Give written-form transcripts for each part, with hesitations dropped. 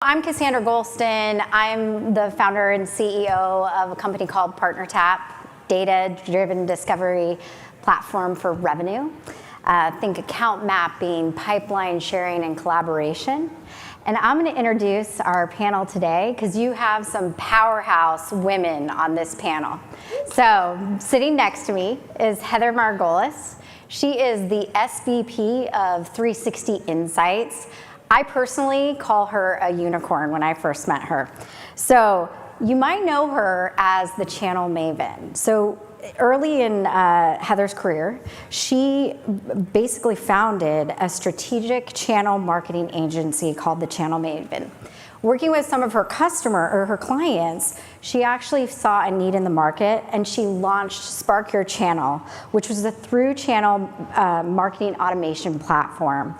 I'm Cassandra Gholston. I'm the founder and CEO of a company called PartnerTap, data-driven discovery platform for revenue. Think account mapping, pipeline sharing, and collaboration. And I'm going to introduce our panel today because you have some powerhouse women on this panel. So sitting next to me is Heather Margolis. She is the SVP of 360 Insights. I personally call her a unicorn when I first met her. So you might know her as the channel maven. So early in Heather's career, she basically founded a strategic channel marketing agency called the Channel Maven. Working with some of her her clients, she actually saw a need in the market and she launched Spark Your Channel, which was a through channel marketing automation platform.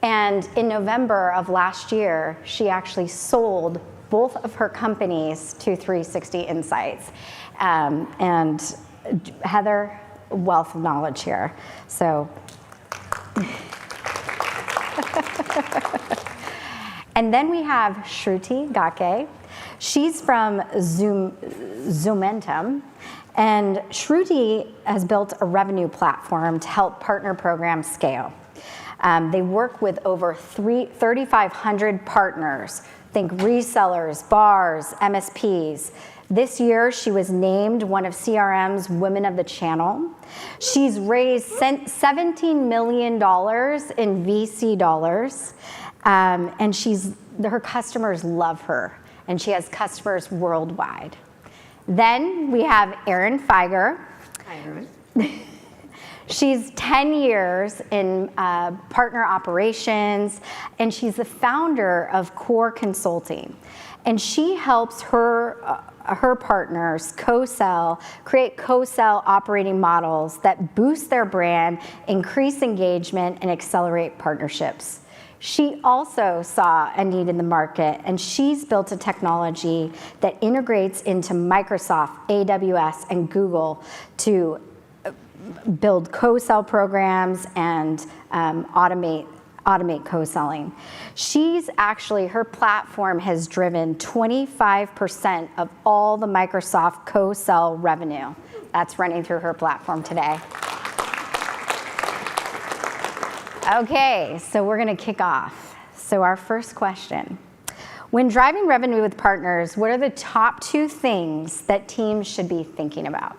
And in November of last year, she actually sold both of her companies to 360 Insights. And Heather, wealth of knowledge here. So, and then we have Shruti Ghatge. She's from Zoomentum. And Shruti has built a revenue platform to help partner programs scale. They work with over 3,500 partners. Think resellers, bars, MSPs. This year, she was named one of CRM's Women of the Channel. She's raised $17 million in VC dollars, and her customers love her, and she has customers worldwide. Then we have Erin Feiger. Hi, everyone. She's 10 years in partner operations, and she's the founder of Core Consulting. And she helps her partners create co-sell operating models that boost their brand, increase engagement, and accelerate partnerships. She also saw a need in the market, and she's built a technology that integrates into Microsoft, AWS, and Google to build co-sell programs and automate co-selling. Her platform has driven 25% of all the Microsoft co-sell revenue. That's running through her platform today. Okay, so we're gonna kick off. So our first question. When driving revenue with partners, what are the top 2 things that teams should be thinking about?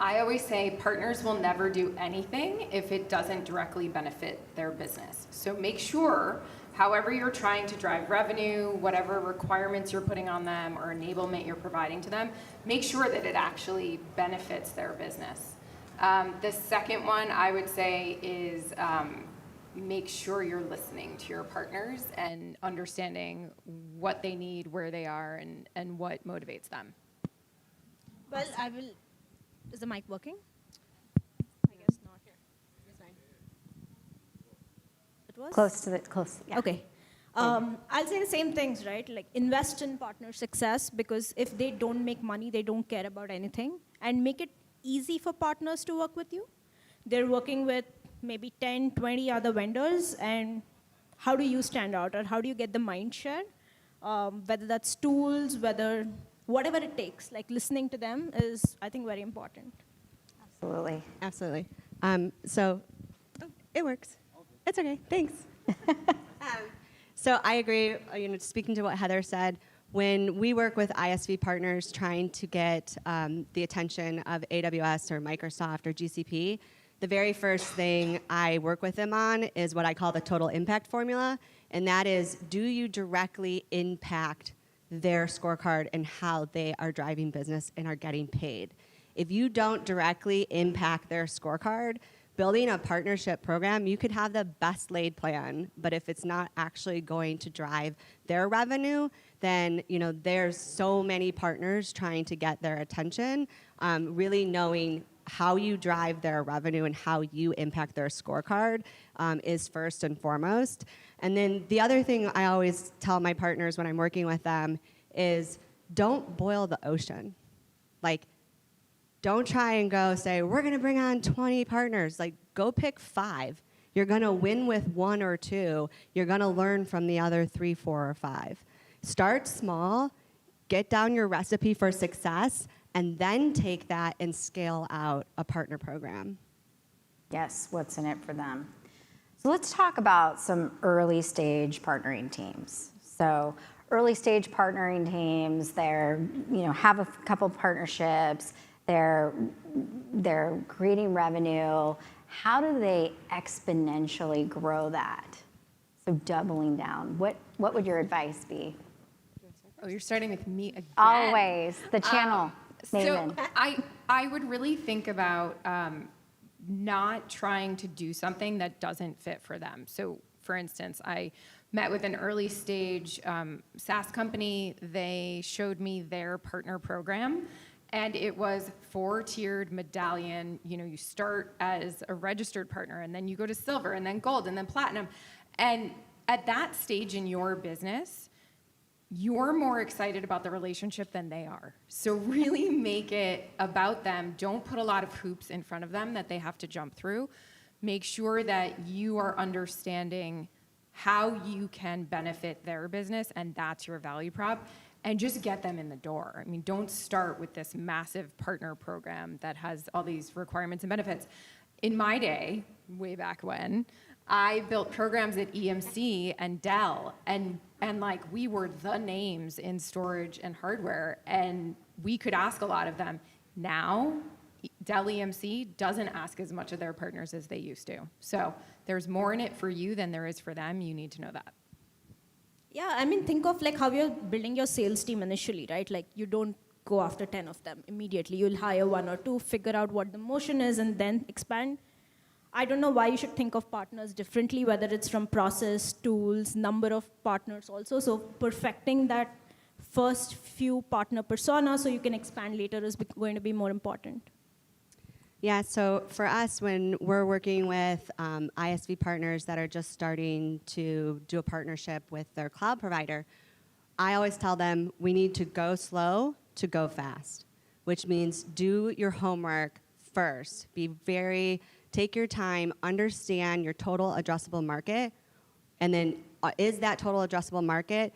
I always say partners will never do anything if it doesn't directly benefit their business. So make sure, however you're trying to drive revenue, whatever requirements you're putting on them or enablement you're providing to them, make sure that it actually benefits their business. The second one I would say is make sure you're listening to your partners and understanding what they need, where they are, and what motivates them. Well, Is the mic working? I guess not. Here. It's fine. It was? Close. Yeah. Okay. I'll say the same things, right? Like invest in partner success, because if they don't make money, they don't care about anything. And make it easy for partners to work with you. They're working with maybe 10, 20 other vendors, and how do you stand out, or how do you get the mind share? Whether that's tools, whatever it takes, like listening to them is, I think, very important. Absolutely. It works. It's okay, thanks. So I agree, speaking to what Heather said, when we work with ISV partners trying to get the attention of AWS or Microsoft or GCP, the very first thing I work with them on is what I call the total impact formula, and that is, do you directly impact their scorecard and how they are driving business and are getting paid? If you don't directly impact their scorecard, building a partnership program, you could have the best laid plan, but if it's not actually going to drive their revenue, then there's so many partners trying to get their attention. Really knowing how you drive their revenue and how you impact their scorecard is first and foremost. And then the other thing I always tell my partners when I'm working with them is, don't boil the ocean. Don't try and go say, we're gonna bring on 20 partners. Go pick 5. You're going to win with 1 or 2. You're going to learn from the other 3, 4, or 5. Start small, get down your recipe for success, and then take that and scale out a partner program. Yes, what's in it for them? So let's talk about some early stage partnering teams. So early stage partnering teams, they're, have a couple partnerships, they're creating revenue. How do they exponentially grow that? So doubling down. What would your advice be? Oh, you're starting with me again. Always, the channel. So I would really think about not trying to do something that doesn't fit for them. So for instance, I met with an early stage SaaS company. They showed me their partner program, and it was 4-tiered medallion. You start as a registered partner, and then you go to silver, and then gold, and then platinum. And at that stage in your business, you're more excited about the relationship than they are. So really make it about them. Don't put a lot of hoops in front of them that they have to jump through. Make sure that you are understanding how you can benefit their business, and that's your value prop, and just get them in the door. I mean, don't start with this massive partner program that has all these requirements and benefits. In my day, way back when, I built programs at EMC and Dell, and like we were the names in storage and hardware, and we could ask a lot of them. Now, Dell EMC doesn't ask as much of their partners as they used to. So there's more in it for you than there is for them. You need to know that. Yeah, I mean, think of like how you're building your sales team initially, right? Like you don't go after 10 of them immediately. You'll hire 1 or 2, figure out what the motion is, and then expand. I don't know why you should think of partners differently, whether it's from process, tools, number of partners also. So perfecting that first few partner persona so you can expand later is going to be more important. Yeah, so for us, when we're working with ISV partners that are just starting to do a partnership with their cloud provider, I always tell them we need to go slow to go fast, which means do your homework first. Take your time, understand your total addressable market, and then is that total addressable market,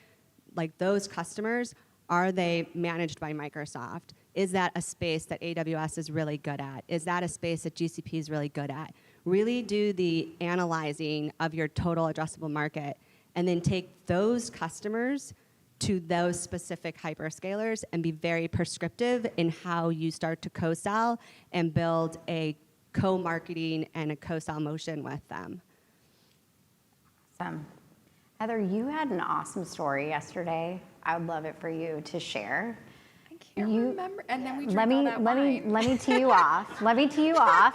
like those customers, are they managed by Microsoft? Is that a space that AWS is really good at? Is that a space that GCP is really good at? Really do the analyzing of your total addressable market, and then take those customers to those specific hyperscalers and be very prescriptive in how you start to co-sell and build a co-marketing and a co-sell motion with them. Awesome. Heather, you had an awesome story yesterday. I would love it for you to share. I can't remember. And then we drank Let all that wine. me tee you off. Let me tee you off.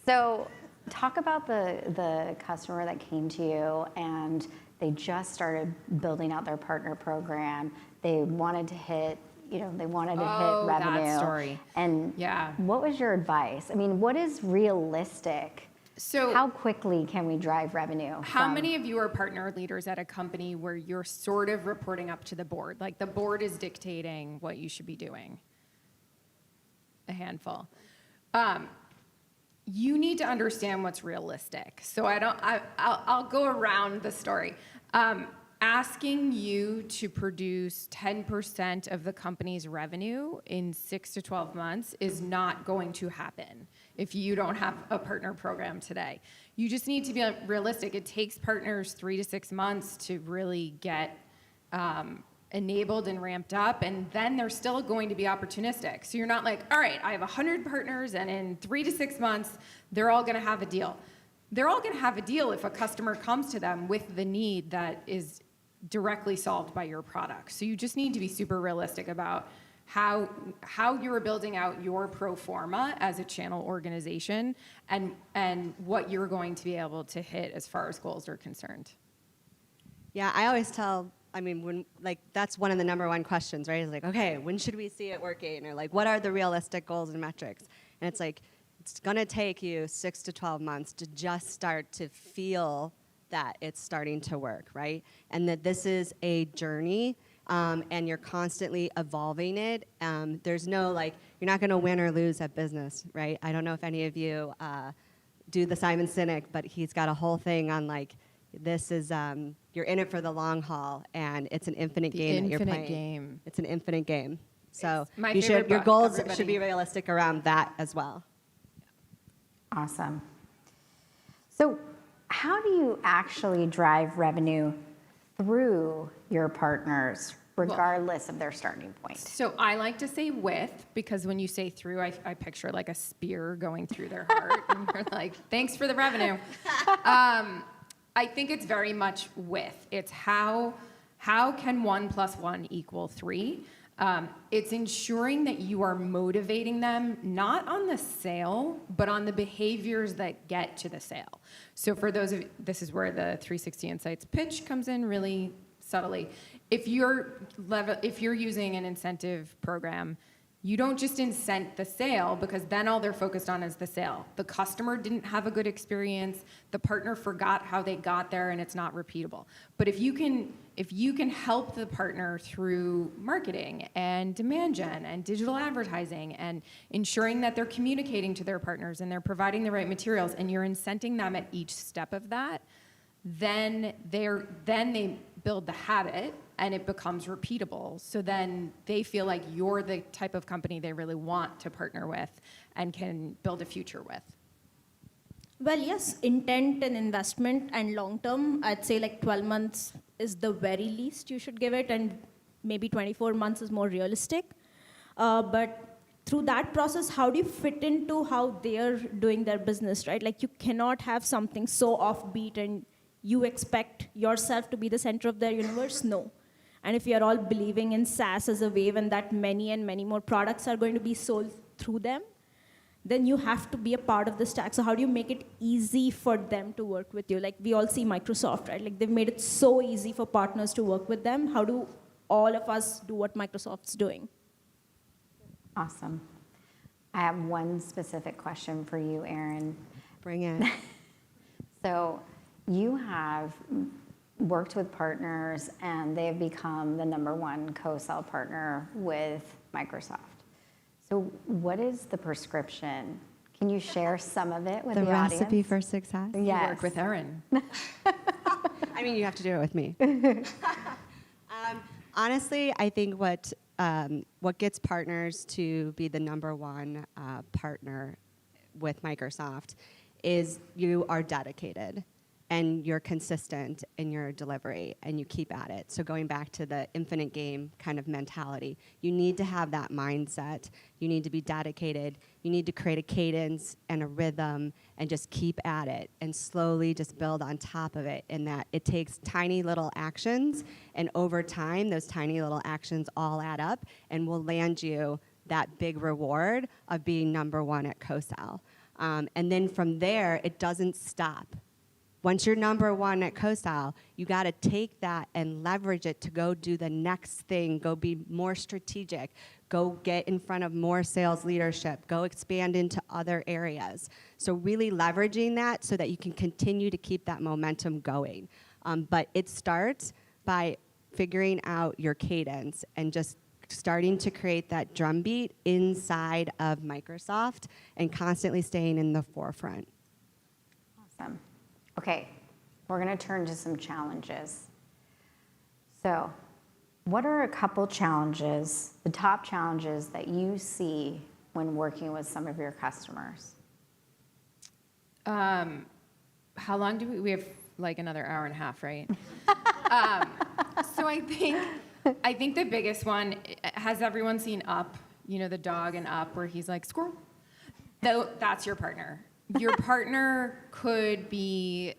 So talk about the customer that came to you and they just started building out their partner program. They wanted to hit hit revenue. That story. And what was your advice? I mean, what is realistic? So how quickly can we drive revenue? How many of you are partner leaders at a company where you're sort of reporting up to the board? Like the board is dictating what you should be doing? A handful. You need to understand what's realistic. So I'll go around the story. Asking you to produce 10% of the company's revenue in 6 to 12 months is not going to happen if you don't have a partner program today. You just need to be realistic. It takes partners 3 to 6 months to really get enabled and ramped up, and then they're still going to be opportunistic. So you're not like, all right, I have 100 partners, and in 3 to 6 months, they're all going to have a deal. They're all going to have a deal if a customer comes to them with the need that is directly solved by your product. So you just need to be super realistic about how you're building out your pro forma as a channel organization and what you're going to be able to hit as far as goals are concerned. Yeah, I always tell, that's one of the number one questions, right? Is like, okay, when should we see it working? Or like, what are the realistic goals and metrics? And it's like, it's gonna take you 6 to 12 months to just start to feel that it's starting to work, right? And that this is a journey, and you're constantly evolving it. There's no, you're not gonna win or lose at business, right? I don't know if any of you do the Simon Sinek, but he's got a whole thing on like, this is, you're in it for the long haul, and it's an infinite game that you're playing. Game. It's an infinite game. So It's my you favorite should, your book, goals everybody. should be realistic around that as well. Awesome. So how do you actually drive revenue through your partners, regardless of their starting point? So I like to say with, because when you say through, I picture like a spear going through their heart, and you're like, thanks for the revenue. I think it's very much with. It's how can 1 + 1 = 3? It's ensuring that you are motivating them, not on the sale, but on the behaviors that get to the sale. So for those of you, this is where the 360 Insights pitch comes in really subtly. If you're using an incentive program, you don't just incent the sale, because then all they're focused on is the sale. The customer didn't have a good experience, the partner forgot how they got there, and it's not repeatable. But if you can help the partner through marketing and demand gen and digital advertising and ensuring that they're communicating to their partners and they're providing the right materials, and you're incenting them at each step of that, then they build the habit and it becomes repeatable. So then they feel like you're the type of company they really want to partner with and can build a future with. Well, yes, intent and investment and long term, I'd say like 12 months is the very least you should give it, and maybe 24 months is more realistic. But through that process, how do you fit into how they're doing their business, right? Like you cannot have something so offbeat and you expect yourself to be the center of their universe? No. And if you're all believing in SaaS as a wave and that many and many more products are going to be sold through them, then you have to be a part of the stack. So how do you make it easy for them to work with you? Like we all see Microsoft, right? Like they've made it so easy for partners to work with them. How do all of us do what Microsoft's doing? Awesome. I have one specific question for you, Erin. Bring it. So you have worked with partners and they have become the #1 co-sell partner with Microsoft. So what is the prescription? Can you share some of it with the audience? The recipe for success? Yes. You work with Erin. I mean, you have to do it with me. Honestly, I think what gets partners to be the #1 partner with Microsoft is you are dedicated and you're consistent in your delivery and you keep at it. So going back to the infinite game kind of mentality, you need to have that mindset. You need to be dedicated. You need to create a cadence and a rhythm and just keep at it and slowly just build on top of it. And that it takes tiny little actions, and over time, those tiny little actions all add up and will land you that big reward of being #1 at co-sell. And then from there, it doesn't stop. Once you're #1 at co-sell, you got to take that and leverage it to go do the next thing, go be more strategic, go get in front of more sales leadership, go expand into other areas. So really leveraging that so that you can continue to keep that momentum going. But it starts by figuring out your cadence and just starting to create that drumbeat inside of Microsoft and constantly staying in the forefront. Awesome. Okay, we're going to turn to some challenges. So, what are a couple challenges, the top challenges that you see when working with some of your customers? How long do we have? Like another hour and a half, right? So I think the biggest one, has everyone seen Up? You know, the dog in Up where he's like, squirrel? That's your partner. Your partner could be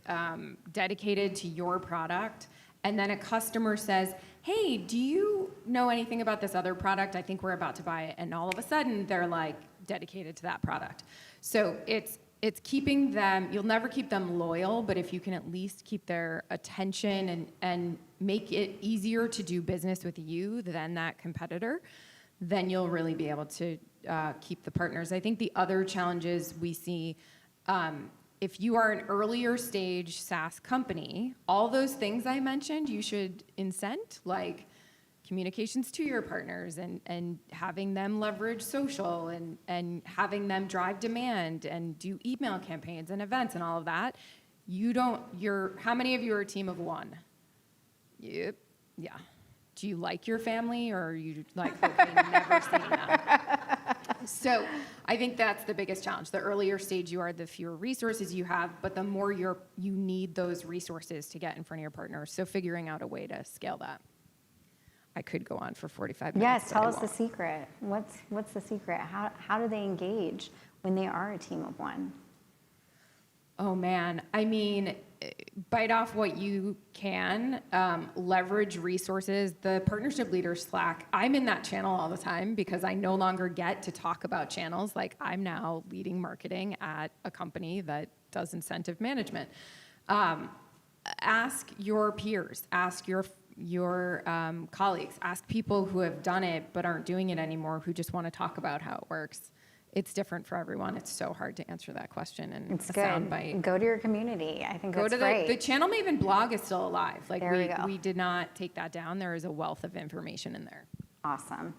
dedicated to your product, and then a customer says, hey, do you know anything about this other product? I think we're about to buy it. And all of a sudden, they're like dedicated to that product. So it's keeping them, you'll never keep them loyal, but if you can at least keep their attention and make it easier to do business with you than that competitor, then you'll really be able to keep the partners. I think the other challenges we see, if you are an earlier stage SaaS company, all those things I mentioned, you should incent, like communications to your partners and having them leverage social and having them drive demand and do email campaigns and events and all of that. How many of you are a team of one? Yep. Yeah. Do you like your family, or are you like, okay, never seeing them? So I think that's the biggest challenge. The earlier stage you are, the fewer resources you have, but the more you need those resources to get in front of your partners. So figuring out a way to scale that. I could go on for 45 minutes. Yes, tell us the secret. What's the secret? How do they engage when they are a team of one? Oh man, I mean, bite off what you can, leverage resources. The partnership leader Slack, I'm in that channel all the time because I no longer get to talk about channels. Like, I'm now leading marketing at a company that does incentive management. Ask your peers, ask your colleagues, ask people who have done it but aren't doing it anymore, who just want to talk about how it works. It's different for everyone. It's so hard to answer that question in It's a good. soundbite. Go to your community. I think that's great. The Channel Maven blog is still alive. Like, there we go. We did not take that down. There is a wealth of information in there. Awesome.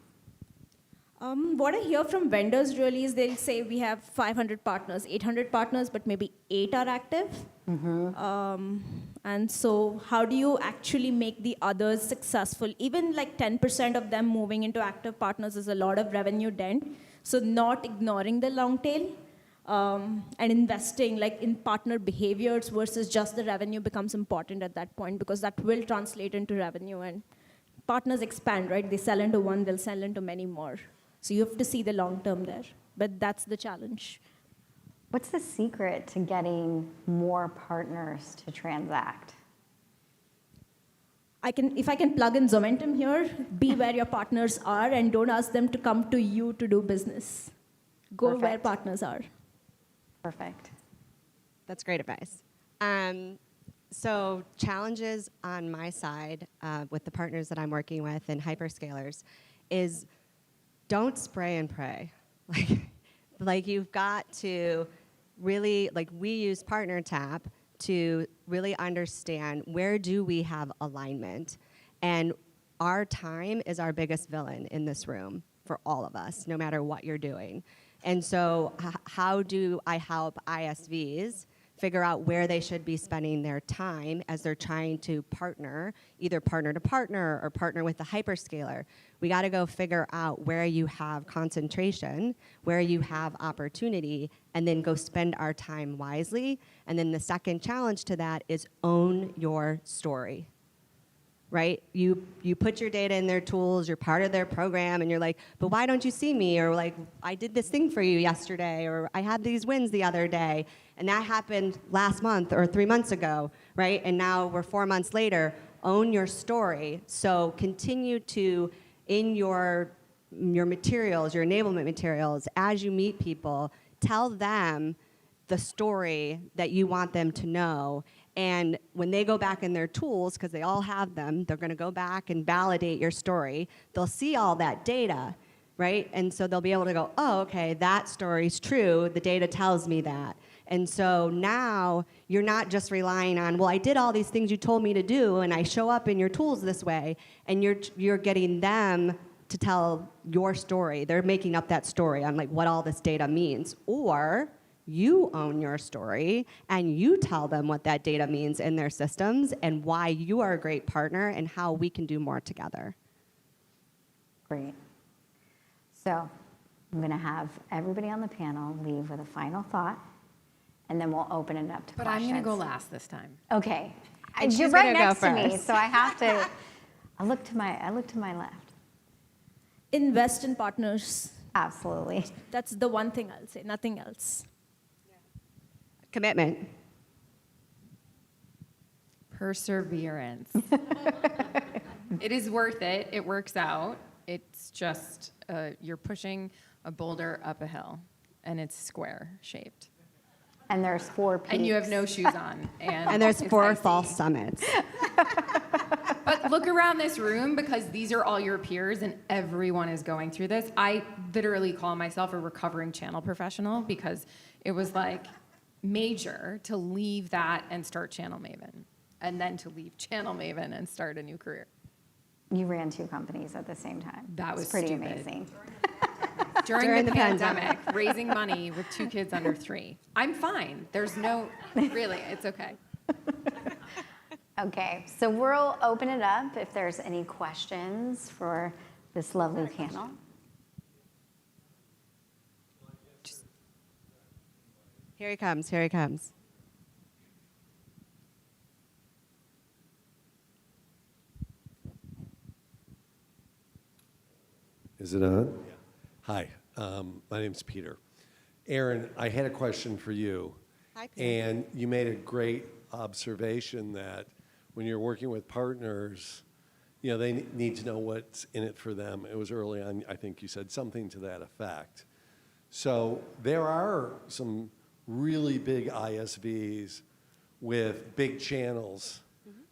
What I hear from vendors really is they'll say we have 500 partners, 800 partners, but maybe 8 are active. And so how do you actually make the others successful? Even like 10% of them moving into active partners is a lot of revenue dent. So not ignoring the long tail and investing like in partner behaviors versus just the revenue becomes important at that point, because that will translate into revenue, and partners expand, right? They sell into one, they'll sell into many more. So you have to see the long term there, but that's the challenge. What's the secret to getting more partners to transact? If I can plug in Zomentum here, be where your partners are and don't ask them to come to you to do business. Go Perfect. where partners are. Perfect. That's great advice. So challenges on my side with the partners that I'm working with and hyperscalers is don't spray and pray. Like you've got to really, like we use PartnerTap to really understand where do we have alignment. And our time is our biggest villain in this room for all of us, no matter what you're doing. And so how do I help ISVs figure out where they should be spending their time as they're trying to partner, either partner to partner or partner with the hyperscaler? We got to go figure out where you have concentration, where you have opportunity, and then go spend our time wisely. And then the second challenge to that is own your story. Right? You put your data in their tools, you're part of their program, and you're like, but why don't you see me? Or like, I did this thing for you yesterday, or I had these wins the other day, and that happened last month or 3 months ago, right? And now we're 4 months later. Own your story. So continue to, in your materials, your enablement materials, as you meet people, tell them the story that you want them to know. And when they go back in their tools, because they all have them, they're going to go back and validate your story. They'll see all that data, right? And so they'll be able to go, oh, okay, that story's true. The data tells me that. And so now you're not just relying on, well, I did all these things you told me to do, and I show up in your tools this way, and you're getting them to tell your story. They're making up that story on like what all this data means. Or you own your story and you tell them what that data means in their systems and why you are a great partner and how we can do more together. Great. So I'm going to have everybody on the panel leave with a final thought, and then we'll open it up to But questions. I'm going to go last this time. Okay. And You're she's right gonna go next to me, first. so I have to. I look to my left. Invest in partners. Absolutely. That's the one thing I'll say, nothing else. Commitment. Perseverance. It is worth it. It works out. It's just you're pushing a boulder up a hill, and it's square shaped. And there's 4 peaks. And you have no shoes on. And there's it's 4 icy. false summits. But look around this room, because these are all your peers and everyone is going through this. I literally call myself a recovering channel professional, because it was like major to leave that and start Channel Maven, and then to leave Channel Maven and start a new career. You ran 2 companies at the same time. That was It's pretty stupid. amazing. During the pandemic, raising money with 2 kids under 3. I'm fine. There's no, really, it's okay. Okay, so we'll open it up if there's any questions for this lovely panel. Here he comes. Here he comes. Is it on? Yeah. Hi, my name's Peter. Erin, I had a question for you. Hi, Peter. And you made a great observation that when you're working with partners, you know, they need to know what's in it for them. It was early on, I think you said something to that effect. So there are some really big ISVs with big channels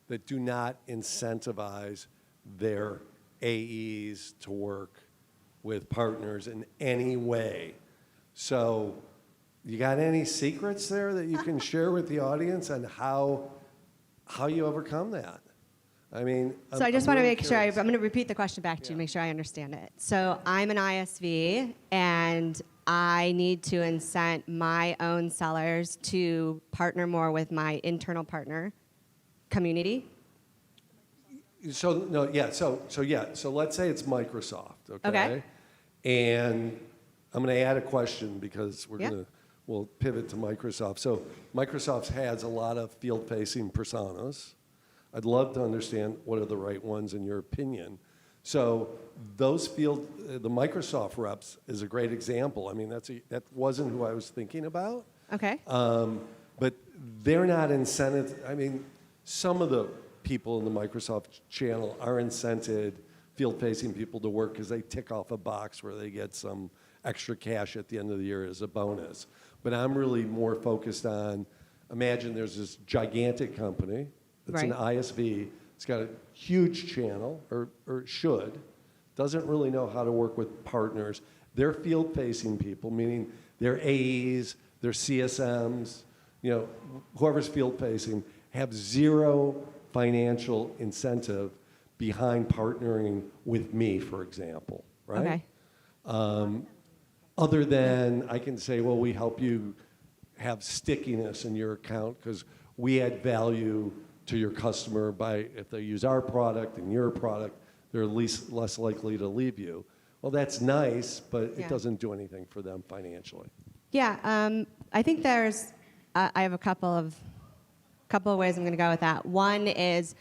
that do not incentivize their AEs to work with partners in any way. So you got any secrets there that you can share with the audience on how you overcome that? I mean, So I just want to really make sure, I'm curious. going to repeat the question back to you, make sure I understand it. So I'm an ISV, and I need to incent my own sellers to partner more with my internal partner community. So no, yeah. So let's say it's Microsoft, okay? Okay. And I'm going to add a question because Yeah. we'll pivot to Microsoft. So Microsoft has a lot of field-facing personas. I'd love to understand what are the right ones in your opinion. So those the Microsoft reps is a great example. I mean, that wasn't who I was thinking about. Okay. But they're not incented. I mean, some of the people in the Microsoft channel are incented field-facing people to work because they tick off a box where they get some extra cash at the end of the year as a bonus. But I'm really more focused on, imagine there's this gigantic company that's an ISV. It's got a huge channel, or should, doesn't really know how to work with partners. They're field-facing people, meaning their AEs, their CSMs, you know, whoever's field-facing, have zero financial incentive behind partnering with me, for example, right? Okay. Other than I can say, well, we help you have stickiness in your account because we add value to your customer by, if they use our product and your product, they're less likely to leave you. Well, that's nice, but it doesn't do anything for them financially. Yeah, I think there's, I have a couple of ways I'm going to go with that. One is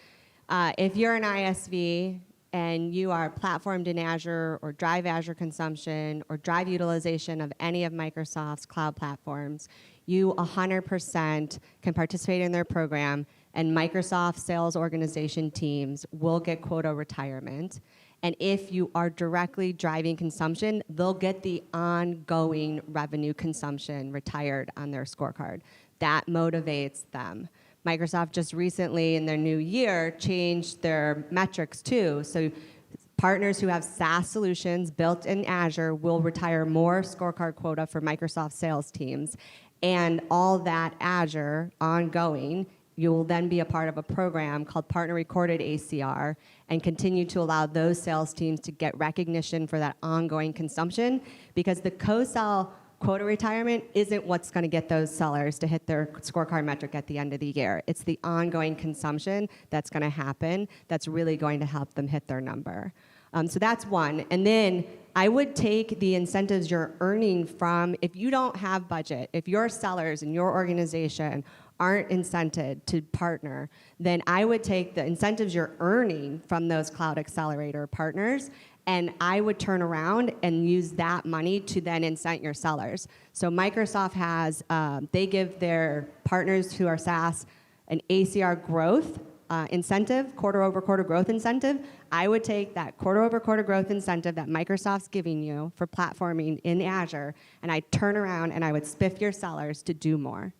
if you're an ISV and you are platformed in Azure or drive Azure consumption or drive utilization of any of Microsoft's cloud platforms, you 100% can participate in their program, and Microsoft sales organization teams will get quota retirement. And if you are directly driving consumption, they'll get the ongoing revenue consumption retired on their scorecard. That motivates them. Microsoft just recently, in their new year, changed their metrics too. So partners who have SaaS solutions built in Azure will retire more scorecard quota for Microsoft sales teams. And all that Azure ongoing, you will then be a part of a program called Partner Recorded ACR and continue to allow those sales teams to get recognition for that ongoing consumption, because the co-sell quota retirement isn't what's going to get those sellers to hit their scorecard metric at the end of the year. It's the ongoing consumption that's going to happen that's really going to help them hit their number. So that's one. And then I would take the incentives you're earning from, if you don't have budget, if your sellers in your organization aren't incented to partner, then I would take the incentives you're earning from those Cloud Accelerator partners, and I would turn around and use that money to then incent your sellers. So Microsoft has, they give their partners who are SaaS an ACR growth incentive, quarter-over-quarter growth incentive. I would take that quarter-over-quarter growth incentive that Microsoft's giving you for platforming in Azure, and I'd turn around and I would spiff your sellers to do more.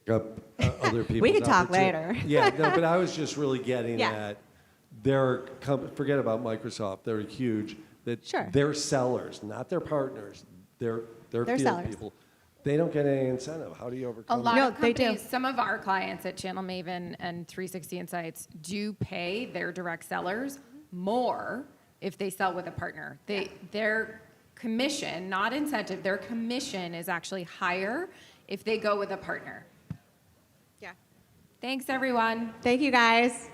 Up other people's We can talk opportunity. later. Yeah, no, but I was just really getting Yeah. at forget about Microsoft, they're huge, that Sure. their sellers, not their partners, their Their field sellers. people, they don't get any incentive. How do you A overcome lot that? No, of they do. companies, some of our clients at Channel Maven and 360 Insights do pay their direct sellers more if they sell with a partner. Their commission, not incentive, their commission is actually higher if they go with a partner. Yeah. Thanks, everyone. Thank you, guys.